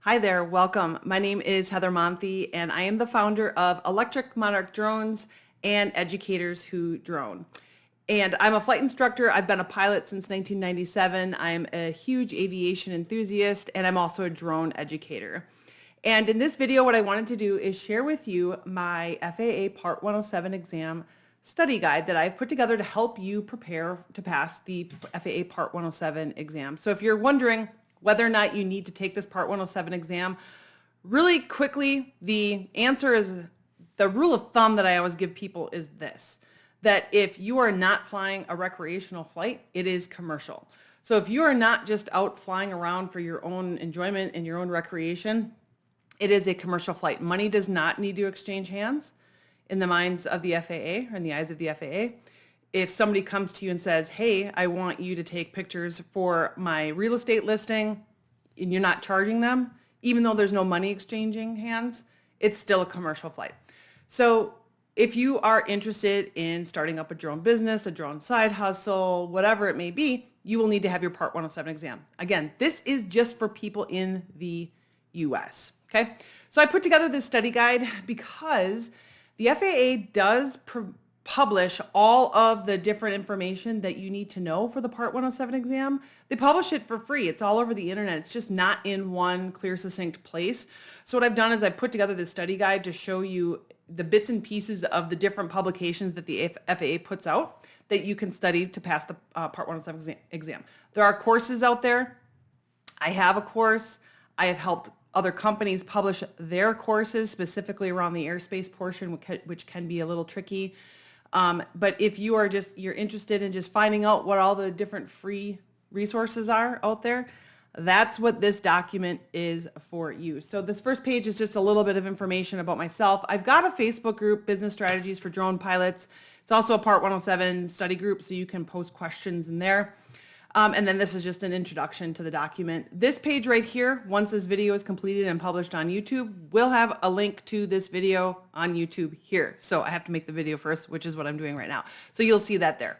Hi there, welcome. My name is Heather Monthy, and I am the founder of Electric Monarch Drones and Educators Who Drone. And I'm a flight instructor. I've been a pilot since 1997. I'm a huge aviation enthusiast, and I'm also a drone educator. And in this video, what I wanted to do is share with you my FAA Part 107 exam study guide that I've put together to help you prepare to pass the FAA Part 107 exam. So if you're wondering whether or not you need to take this Part 107 exam, really quickly, the answer is, the rule of thumb that I always give people is this, that if you are not flying a recreational flight, it is commercial. So if you are not just out flying around for your own enjoyment and your own recreation, it is a commercial flight. Money does not need to exchange hands in the minds of the FAA or in the eyes of the FAA. If somebody comes to you and says, hey, I want you to take pictures for my real estate listing, and you're not charging them, even though there's no money exchanging hands, it's still a commercial flight. So if you are interested in starting up a drone business, a drone side hustle, whatever it may be, you will need to have your Part 107 exam. Again, this is just for people in the US, okay? So I put together this study guide because the FAA does publish all of the different information that you need to know for the Part 107 exam. They publish it for free. It's all over the internet. It's just not in one clear, succinct place. So what I've done is I've put together this study guide to show you the bits and pieces of the different publications that the FAA puts out that you can study to pass the Part 107 exam. There are courses out there. I have a course. I have helped other companies publish their courses specifically around the airspace portion, which can be a little tricky. But if you're interested in just finding out what all the different free resources are out there, that's what this document is for you. So this first page is just a little bit of information about myself. I've got a Facebook group, Business Strategies for Drone Pilots. It's also a Part 107 study group, so you can post questions in there. And then this is just an introduction to the document. This page right here, once this video is completed and published on YouTube, will have a link to this video on YouTube here. So I have to make the video first, which is what I'm doing right now. So you'll see that there.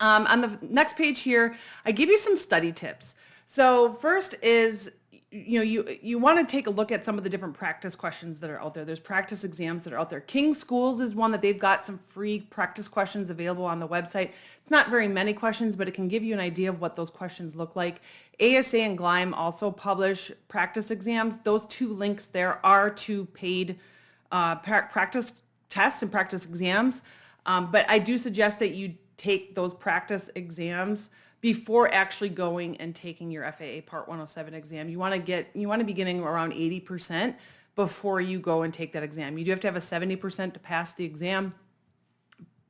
On the next page here, I give you some study tips. So first is, you want to take a look at some of the different practice questions that are out there. There's practice exams that are out there. King Schools is one that they've got some free practice questions available on the website. It's not very many questions, but it can give you an idea of what those questions look like. ASA and GLIME also publish practice exams. Those two links there are to paid practice tests and practice exams. But I do suggest that you take those practice exams before actually going and taking your FAA Part 107 exam. You want to be getting around 80% before you go and take that exam. You do have to have a 70% to pass the exam,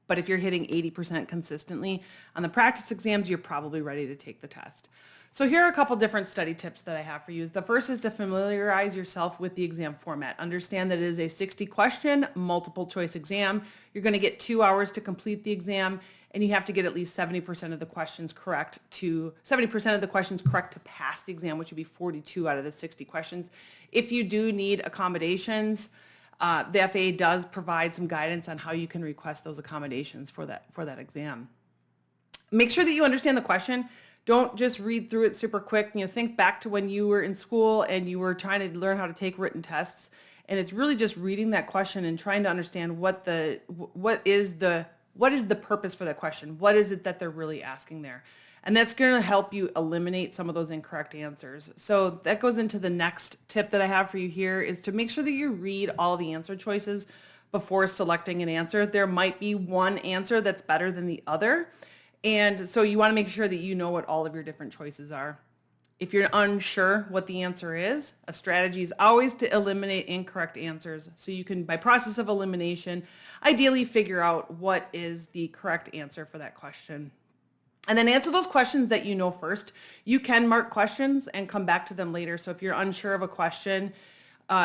but if you're hitting 80% consistently on the practice exams, you're probably ready to take the test. So here are a couple different study tips that I have for you. The first is to familiarize yourself with the exam format. Understand that it is a 60-question multiple choice exam. You're going to get 2 hours to complete the exam, and you have to get at least 70% of the questions correct to pass the exam, which would be 42 out of the 60 questions. If you do need accommodations, the FAA does provide some guidance on how you can request those accommodations for that exam. Make sure that you understand the question. Don't just read through it super quick. Think back to when you were in school and you were trying to learn how to take written tests, and it's really just reading that question and trying to understand what is the purpose for that question. What is it that they're really asking there? And that's going to help you eliminate some of those incorrect answers. So that goes into the next tip that I have for you here, is to make sure that you read all the answer choices before selecting an answer. There might be one answer that's better than the other. And so you want to make sure that you know what all of your different choices are. If you're unsure what the answer is, a strategy is always to eliminate incorrect answers. So you can, by process of elimination, ideally figure out what is the correct answer for that question. And then answer those questions that you know first. You can mark questions and come back to them later. So if you're unsure of a question,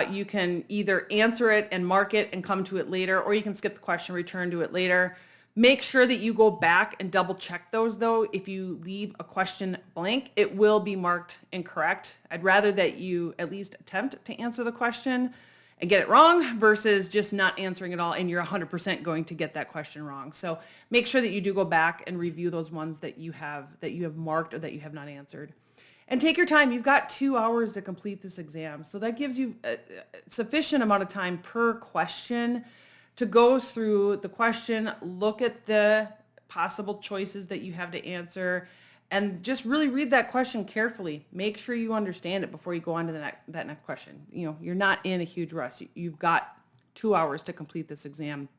you can either answer it and mark it and come to it later, or you can skip the question, return to it later. Make sure that you go back and double check those though. If you leave a question blank, it will be marked incorrect. I'd rather that you at least attempt to answer the question and get it wrong versus just not answering it all and you're 100% going to get that question wrong. So make sure that you do go back and review those ones that you have marked or that you have not answered. And take your time. You've got 2 hours to complete this exam. So that gives you a sufficient amount of time per question to go through the question, look at the possible choices that you have to answer, and just really read that question carefully. Make sure you understand it before you go on to that next question. You're not in a huge rush. You've got 2 hours to complete this exam.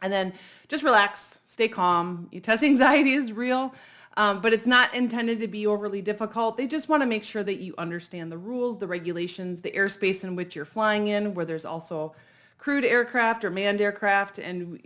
And then just relax, stay calm. Your test anxiety is real, but it's not intended to be overly difficult. They just want to make sure that you understand the rules, the regulations, the airspace in which you're flying in, where there's also crewed aircraft or manned aircraft. And,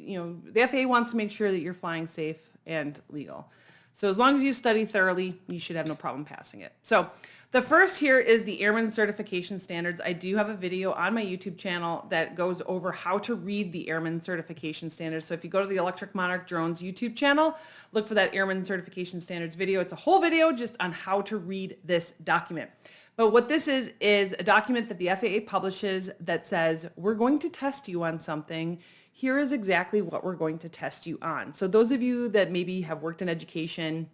the FAA wants to make sure that you're flying safe and legal. So as long as you study thoroughly, you should have no problem passing it. So the first here is the Airman Certification Standards. I do have a video on my YouTube channel that goes over how to read the Airman Certification Standards. So if you go to the Electric Monarch Drones YouTube channel, look for that Airman Certification Standards video. It's a whole video just on how to read this document. But what this is a document that the FAA publishes that says, we're going to test you on something. Here is exactly what we're going to test you on. So those of you that maybe have worked in education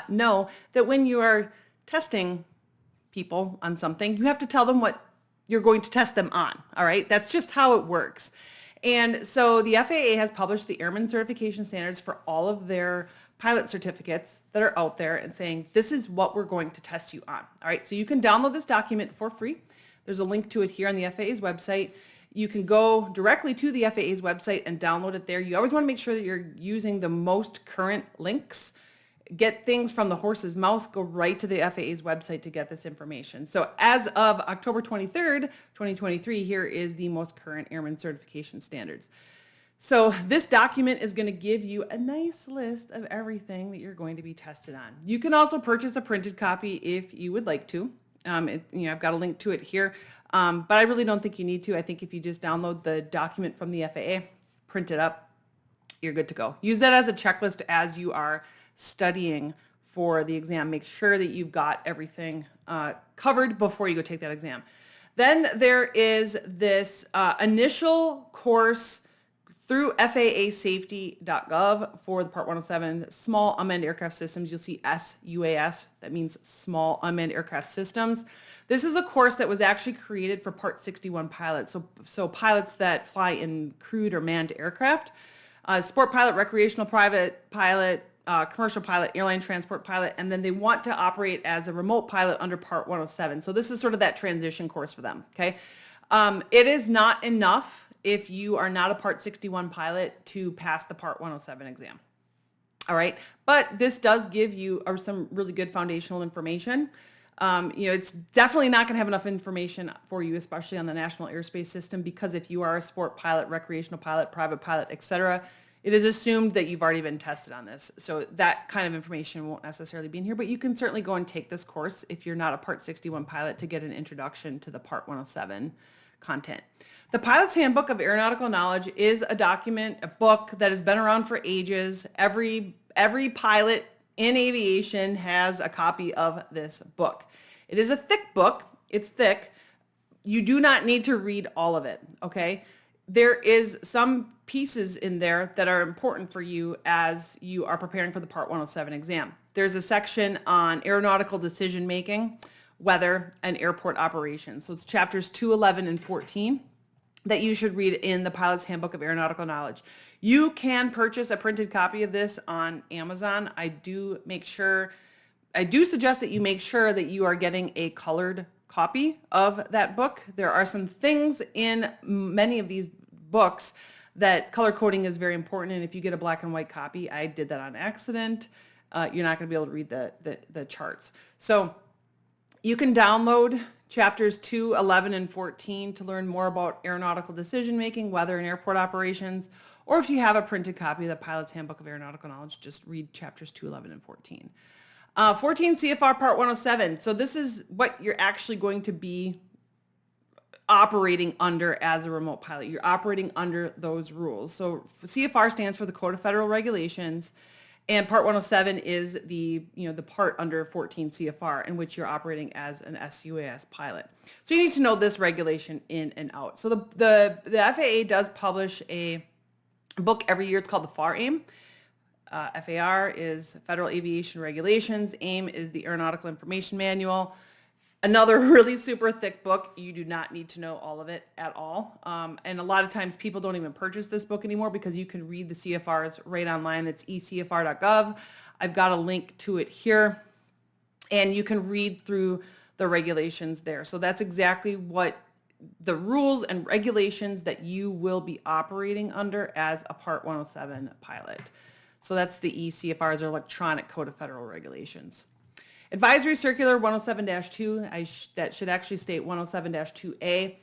know that when you are testing people on something, you have to tell them what you're going to test them on. All right. That's just how it works. And so the FAA has published the Airman Certification Standards for all of their pilot certificates that are out there and saying, this is what we're going to test you on. All right. So you can download this document for free. There's a link to it here on the FAA's website. You can go directly to the FAA's website and download it there. You always want to make sure that you're using the most current links. Get things from the horse's mouth, go right to the FAA's website to get this information. So as of October 23rd, 2023, here is the most current Airman Certification Standards. So this document is going to give you a nice list of everything that you're going to be tested on. You can also purchase a printed copy if you would like to. I've got a link to it here, but I really don't think you need to. I think if you just download the document from the FAA, print it up, you're good to go. Use that as a checklist as you are studying for the exam. Make sure that you've got everything covered before you go take that exam. Then there is this initial course through FAAsafety.gov for the Part 107 Small Unmanned Aircraft Systems. You'll see SUAS. That means Small Unmanned Aircraft Systems. This is a course that was actually created for Part 61 pilots. So pilots that fly in crewed or manned aircraft, sport pilot, recreational private pilot, commercial pilot, airline transport pilot, and then they want to operate as a remote pilot under Part 107. So this is sort of that transition course for them, okay? It is not enough if you are not a Part 61 pilot to pass the Part 107 exam, all right? But this does give you some really good foundational information. It's definitely not going to have enough information for you, especially on the National Airspace System, because if you are a sport pilot, recreational pilot, private pilot, etc., it is assumed that you've already been tested on this. So that kind of information won't necessarily be in here, but you can certainly go and take this course if you're not a Part 61 pilot to get an introduction to the Part 107 content. The Pilot's Handbook of Aeronautical Knowledge is a document, a book that has been around for ages. Every pilot in aviation has a copy of this book. It is a thick book. It's thick. You do not need to read all of it, okay? There is some pieces in there that are important for you as you are preparing for the Part 107 exam. There's a section on aeronautical decision making, weather, and airport operations. So it's chapters 2, 11, and 14 that you should read in the Pilot's Handbook of Aeronautical Knowledge. You can purchase a printed copy of this on Amazon. I do suggest that you make sure that you are getting a colored copy of that book. There are some things in many of these books that color coding is very important, and if you get a black and white copy, I did that on accident, you're not going to be able to read the charts. So you can download chapters 2, 11, and 14 to learn more about aeronautical decision making, weather, and airport operations. Or if you have a printed copy of the Pilot's Handbook of Aeronautical Knowledge, just read chapters 2, 11, and 14. 14 CFR Part 107. So this is what you're actually going to be operating under as a remote pilot. You're operating under those rules. So CFR stands for the Code of Federal Regulations, and Part 107 is the part under 14 CFR in which you're operating as an SUAS pilot. So you need to know this regulation in and out. So the FAA does publish a book every year. It's called the FAR AIM. FAR is Federal Aviation Regulations. AIM is the Aeronautical Information Manual. Another really super thick book. You do not need to know all of it at all. And a lot of times people don't even purchase this book anymore because you can read the CFRs right online. It's ecfr.gov. I've got a link to it here. And you can read through the regulations there. So that's exactly what the rules and regulations that you will be operating under as a Part 107 pilot. So that's the eCFRs, or Electronic Code of Federal Regulations. Advisory Circular 107-2, that should actually state 107-2A.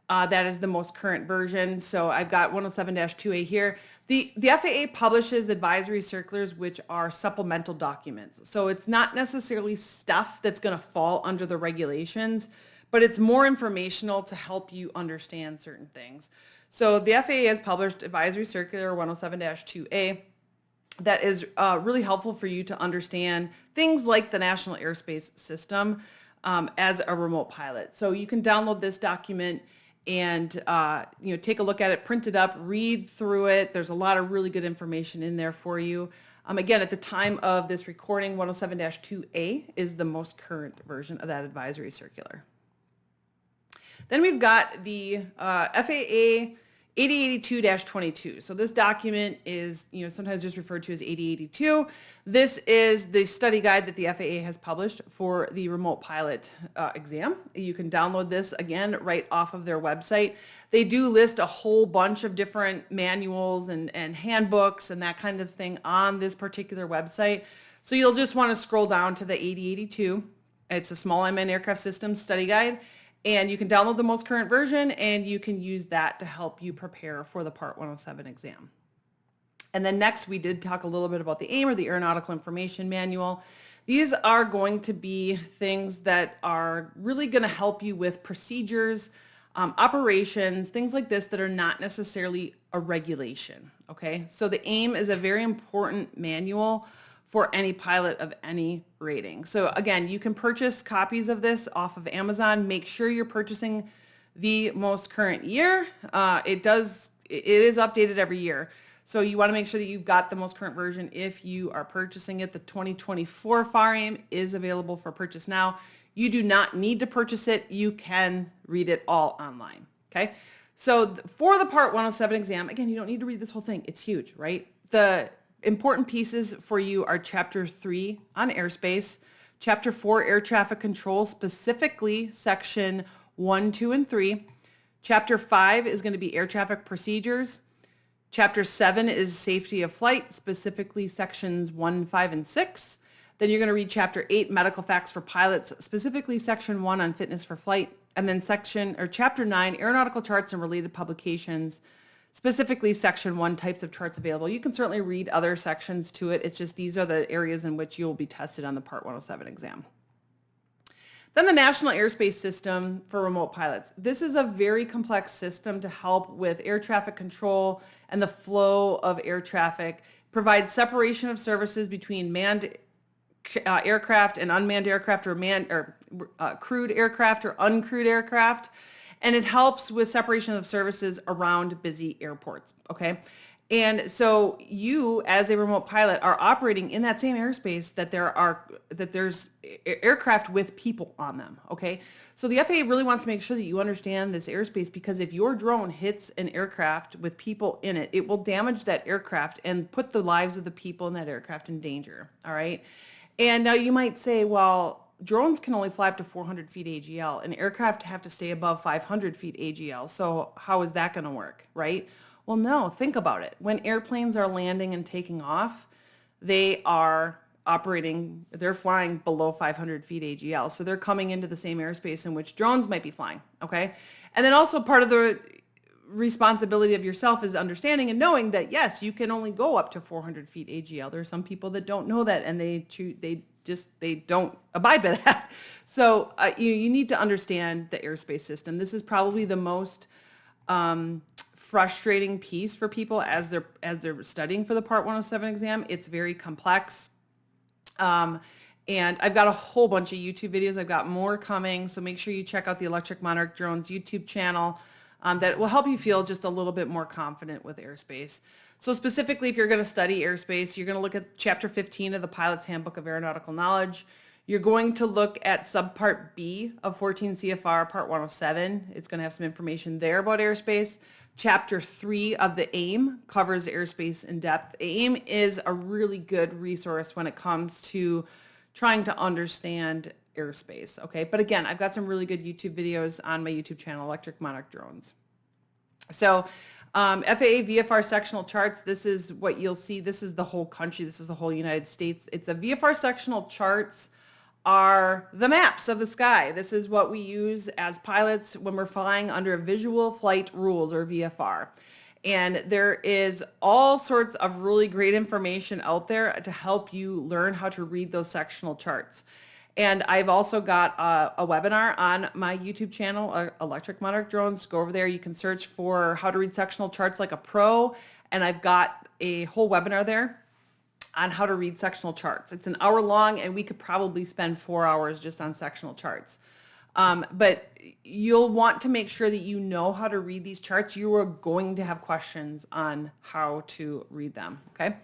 That is the most current version. So I've got 107-2A here. The FAA publishes advisory circulars, which are supplemental documents. So it's not necessarily stuff that's going to fall under the regulations, but it's more informational to help you understand certain things. So the FAA has published Advisory Circular 107-2A. That is really helpful for you to understand things like the National Airspace System as a remote pilot. So you can download this document and take a look at it, print it up, read through it. There's a lot of really good information in there for you. Again, at the time of this recording, 107-2A is the most current version of that advisory circular. Then we've got the FAA 8082-22. So this document is, sometimes just referred to as 8082. This is the study guide that the FAA has published for the remote pilot exam. You can download this again right off of their website. They do list a whole bunch of different manuals and handbooks and that kind of thing on this particular website. So you'll just want to scroll down to the 8082. It's a small unmanned aircraft systems study guide. And you can download the most current version and you can use that to help you prepare for the Part 107 exam. And then next we did talk a little bit about the AIM, or the Aeronautical Information Manual. These are going to be things that are really going to help you with procedures, operations, things like this that are not necessarily a regulation. Okay, so the AIM is a very important manual for any pilot of any rating. So again, you can purchase copies of this off of Amazon. Make sure you're purchasing the most current year. It is updated every year. So you want to make sure that you've got the most current version if you are purchasing it. The 2024 FAR AIM is available for purchase now. You do not need to purchase it. You can read it all online. Okay. So for the Part 107 exam, again, you don't need to read this whole thing. It's huge, right? The important pieces for you are Chapter 3 on airspace, Chapter 4 air traffic control, specifically Section 1, 2, and 3. Chapter 5 is going to be air traffic procedures. Chapter 7 is safety of flight, specifically Sections 1, 5, and 6. Then you're going to read Chapter 8, medical facts for pilots, specifically Section 1 on fitness for flight. And then Chapter 9, aeronautical charts and related publications, specifically Section 1, types of charts available. You can certainly read other sections to it. It's just these are the areas in which you'll be tested on the Part 107 exam. Then the National Airspace System for remote pilots. This is a very complex system to help with air traffic control and the flow of air traffic. Provides separation of services between manned aircraft and unmanned aircraft, or crewed aircraft or uncrewed aircraft. And it helps with separation of services around busy airports, okay? And so you, as a remote pilot, are operating in that same airspace that there's aircraft with people on them, okay? So the FAA really wants to make sure that you understand this airspace, because if your drone hits an aircraft with people in it, it will damage that aircraft and put the lives of the people in that aircraft in danger, all right? And now you might say, well, drones can only fly up to 400 feet AGL, and aircraft have to stay above 500 feet AGL. So how is that going to work, right? Well, no, think about it. When airplanes are landing and taking off, they are they're flying below 500 feet AGL. So they're coming into the same airspace in which drones might be flying, okay? And then also part of the responsibility of yourself is understanding and knowing that, yes, you can only go up to 400 feet AGL. There are some people that don't know that, and they don't abide by that. So you need to understand the airspace system. This is probably the most frustrating piece for people as they're studying for the Part 107 exam. It's very complex. And I've got a whole bunch of YouTube videos. I've got more coming. So make sure you check out the Electric Monarch Drones YouTube channel. that will help you feel just a little bit more confident with airspace. So specifically, if you're going to study airspace, you're going to look at Chapter 15 of the Pilot's Handbook of Aeronautical Knowledge. You're going to look at Subpart B of 14 CFR Part 107. It's going to have some information there about airspace. Chapter 3 of the AIM covers airspace in depth. AIM is a really good resource when it comes to trying to understand airspace, okay? But again, I've got some really good YouTube videos on my YouTube channel, Electric Monarch Drones. So FAA VFR sectional charts, this is what you'll see. This is the whole country. This is the whole United States. It's the VFR sectional charts are the maps of the sky. This is what we use as pilots when we're flying under visual flight rules, or VFR. And there is all sorts of really great information out there to help you learn how to read those sectional charts. And I've also got a webinar on my YouTube channel, Electric Monarch Drones. Go over there. You can search for how to read sectional charts like a pro. And I've got a whole webinar there on how to read sectional charts. It's an hour long, and we could probably spend 4 hours just on sectional charts. But you'll want to make sure that you know how to read these charts. You are going to have questions on how to read them, okay?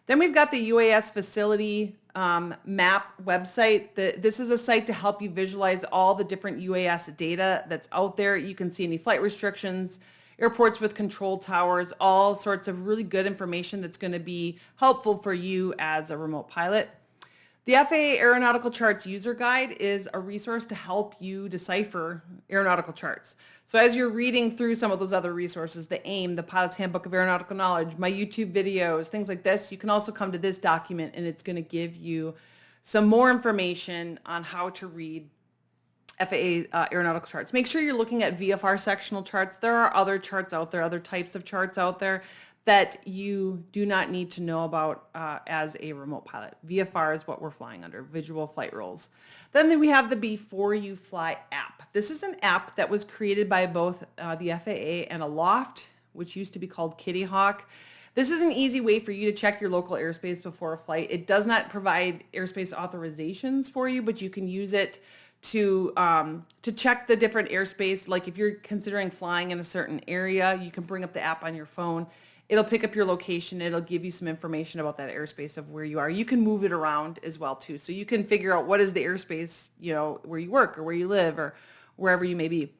Then we've got the UAS facility map website. This is a site to help you visualize all the different UAS data that's out there. You can see any flight restrictions, airports with control towers, all sorts of really good information that's going to be helpful for you as a remote pilot. The FAA Aeronautical Charts User Guide is a resource to help you decipher aeronautical charts. So as you're reading through some of those other resources, the AIM, the Pilot's Handbook of Aeronautical Knowledge, my YouTube videos, things like this, you can also come to this document, and it's going to give you some more information on how to read FAA aeronautical charts. Make sure you're looking at VFR sectional charts. There are other charts out there, other types of charts out there that you do not need to know about as a remote pilot. VFR is what we're flying under, visual flight rules. Then we have the Before You Fly app. This is an app that was created by both the FAA and Aloft, which used to be called Kitty Hawk. This is an easy way for you to check your local airspace before a flight. It does not provide airspace authorizations for you, but you can use it to check the different airspace. Like if you're considering flying in a certain area, you can bring up the app on your phone. It'll pick up your location. It'll give you some information about that airspace of where you are. You can move it around as well too. So you can figure out what is the airspace, where you work or where you live or wherever you may be.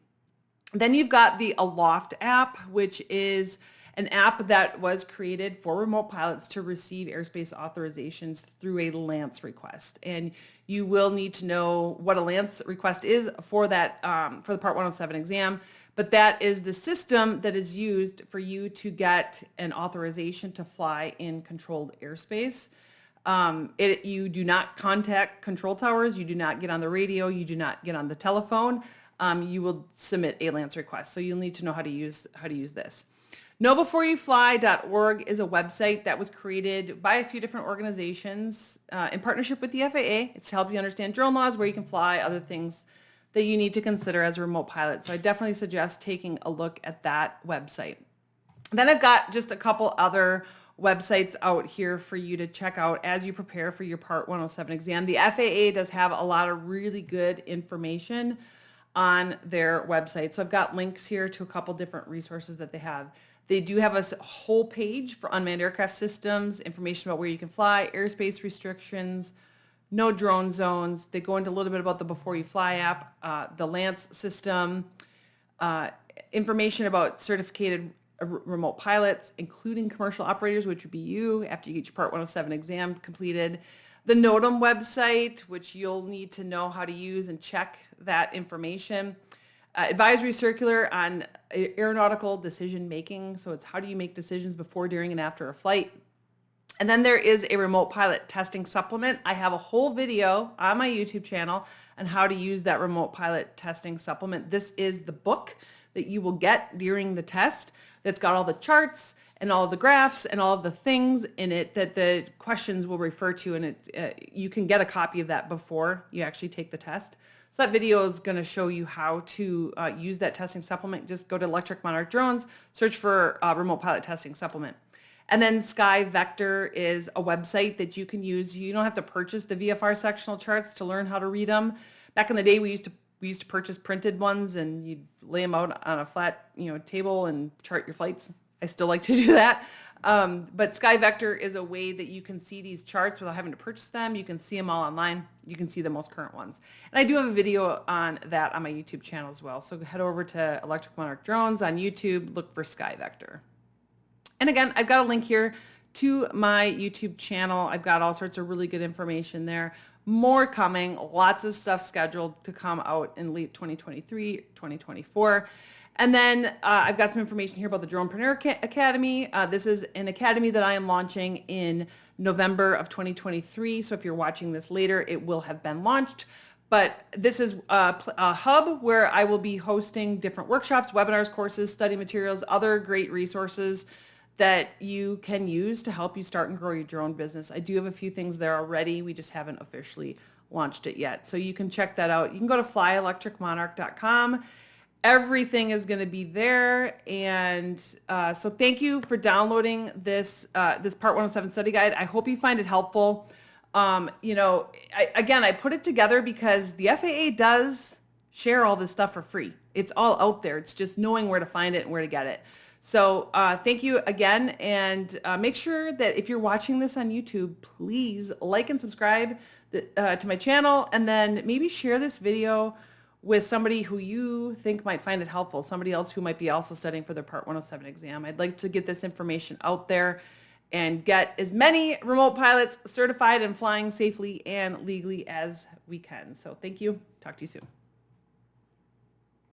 Then you've got the Aloft app, which is an app that was created for remote pilots to receive airspace authorizations through a LANC request. And you will need to know what a LANC request is for that, for the Part 107 exam. But that is the system that is used for you to get an authorization to fly in controlled airspace. You do not contact control towers. You do not get on the radio. You do not get on the telephone. You will submit a LANC request. So you'll need to know how to use this. KnowBeforeYouFly.org is a website that was created by a few different organizations in partnership with the FAA. It's to help you understand drone laws, where you can fly, other things that you need to consider as a remote pilot. So I definitely suggest taking a look at that website. Then I've got just a couple other websites out here for you to check out as you prepare for your Part 107 exam. The FAA does have a lot of really good information on their website. So I've got links here to a couple different resources that they have. They do have a whole page for unmanned aircraft systems, information about where you can fly, airspace restrictions, no drone zones. They go into a little bit about the Before You Fly app, the LANC system, information about certificated remote pilots, including commercial operators, which would be you after you get your Part 107 exam completed. The NOTAM website, which you'll need to know how to use and check that information. Advisory circular on aeronautical decision making. So it's how do you make decisions before, during, and after a flight. And then there is a remote pilot testing supplement. I have a whole video on my YouTube channel on how to use that remote pilot testing supplement. This is the book that you will get during the test that's got all the charts and all of the graphs and all of the things in it that the questions will refer to. And you can get a copy of that before you actually take the test. So that video is going to show you how to use that testing supplement. Just go to Electric Monarch Drones, search for remote pilot testing supplement. And then Sky Vector is a website that you can use. You don't have to purchase the VFR sectional charts to learn how to read them. Back in the day, we used we used to purchase printed ones and you'd lay them out on a flat, table and chart your flights. I still like to do that. But SkyVector is a way that you can see these charts without having to purchase them. You can see them all online. You can see the most current ones. And I do have a video on that on my YouTube channel as well. So head over to Electric Monarch Drones on YouTube, look for SkyVector. And again, I've got a link here to my YouTube channel. I've got all sorts of really good information there. More coming, lots of stuff scheduled to come out in late 2023, 2024. And then I've got some information here about the Dronepreneur Academy. This is an academy that I am launching in November of 2023. So if you're watching this later, it will have been launched. But this is a hub where I will be hosting different workshops, webinars, courses, study materials, other great resources that you can use to help you start and grow your drone business. I do have a few things there already. We just haven't officially launched it yet. So you can check that out. You can go to flyelectricmonarch.com. Everything is going to be there. And so thank you for downloading this Part 107 study guide. I hope you find it helpful. I put it together because the FAA does share all this stuff for free. It's all out there. It's just knowing where to find it and where to get it. So thank you again. And make sure that if you're watching this on YouTube, please like and subscribe to my channel. And then maybe share this video with somebody who you think might find it helpful, somebody else who might be also studying for their Part 107 exam. I'd like to get this information out there and get as many remote pilots certified and flying safely and legally as we can. So thank you. Talk to you soon.